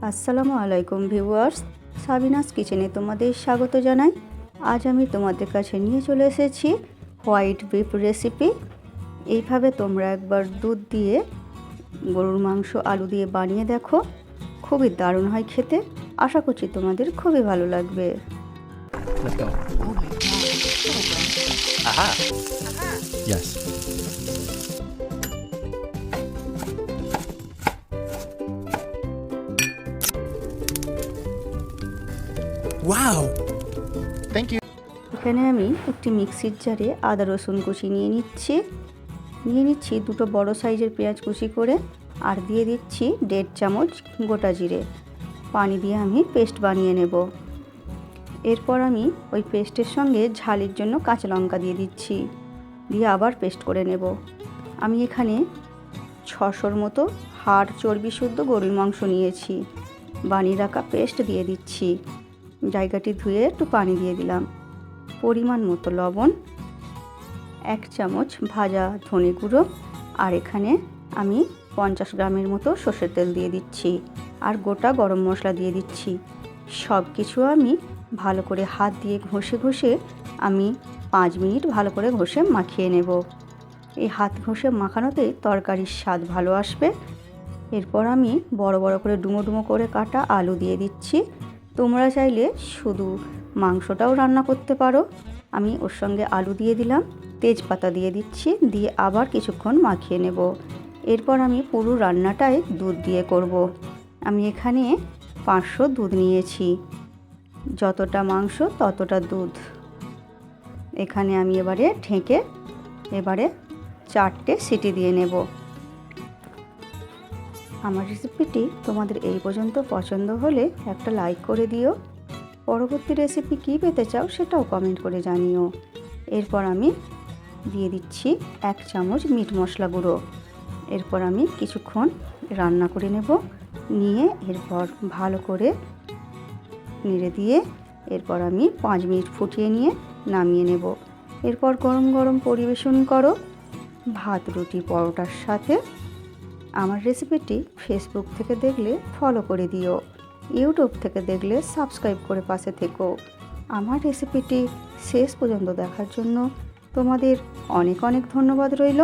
আসসালামু আলাইকুম viewers, Sabinus কিচেনে তোমাদের স্বাগত জানাই। আজ আমি তোমাদের কাছে নিয়ে চলে এসেছি হোয়াইট বিফ রেসিপি। এইভাবে তোমরা একবার দুধ দিয়ে গরুর মাংস আলু দিয়ে বানিয়ে দেখো, খুবই দারুণ হয় খেতে। আশা করছি তোমাদের খুবই ভালো লাগবে। Let's go. Oh my god. Aha. Yes. Wow. Thank you. এখানে আমি একটি মিক্সির জারে আদা রসুন কুচি নিয়ে নিচ্ছি দুটো বড় সাইজের পেঁয়াজ কুচি করে, আর দিয়ে দিচ্ছি 1.5 চামচ গোটা জিরে। পানি দিয়ে আমি পেস্ট বানিয়ে নেব। এরপর আমি ওই পেস্টের সঙ্গে ঝালের জন্য কাঁচা লঙ্কা দিয়ে দিচ্ছি, দিয়ে আবার পেস্ট করে নেব। আমি এখানে 600-র মতো হাড় চর্বি শুদ্ধ গরুর মাংস নিয়েছি। বানিয়ে রাখা পেস্ট দিয়ে দিচ্ছি, জায়গাটি ধুয়ে একটু পানি দিয়ে দিলাম। পরিমাণ মতো লবণ, 1 চামচ ভাজা ধনে গুঁড়ো, আর এখানে আমি 50 গ্রামের মতো সর্ষের তেল দিয়ে দিচ্ছি, আর গোটা গরম মশলা দিয়ে দিচ্ছি। সব কিছু আমি ভালো করে হাত দিয়ে ঘষে আমি 5 মিনিট ভালো করে ঘষে মাখিয়ে নেব। এই হাত ঘষে মাখানোতেই তরকারির স্বাদ ভালো আসবে। এরপর আমি বড় বড় করে ডুমো করে কাটা আলু দিয়ে দিচ্ছি। তোমরা চাইলে শুধু মাংসটাও রান্না করতে পারো। আমি ওর সঙ্গে আলু দিয়ে দিলাম, তেজপাতা দিয়ে দিচ্ছি, দিয়ে আবার কিছুক্ষণ মাখিয়ে নেব। এরপর আমি পুরো রান্নাটাই দুধ দিয়ে করব। আমি এখানে 500 দুধ নিয়েছি, যতটা মাংস ততটা দুধ। এখানে আমি এবারে ঢেকে 4টে সিটি দিয়ে নেব। আমার রেসিপিটি তোমাদের এই পর্যন্ত পছন্দ হলে একটা লাইক করে দিও। পরবর্তী রেসিপি কী পেতে চাও সেটাও কমেন্ট করে জানিও। এরপর আমি দিয়ে দিচ্ছি 1 চামচ মিট মশলা গুঁড়ো। এরপর আমি কিছুক্ষণ রান্না করে নেব, নিয়ে এরপর ভালো করে নেড়ে দিয়ে এরপর আমি 5 মিনিট ফুটিয়ে নিয়ে নামিয়ে নেব। এরপর গরম গরম পরিবেশন করো ভাত, রুটি, পরোটার সাথে। আমার রেসিপিটি ফেসবুক থেকে দেখলে ফলো করে দিও, ইউটিউব থেকে দেখলে সাবস্ক্রাইব করে পাশে থেকো। আমার রেসিপিটি শেষ পর্যন্ত দেখার জন্য তোমাদের অনেক ধন্যবাদ রইল।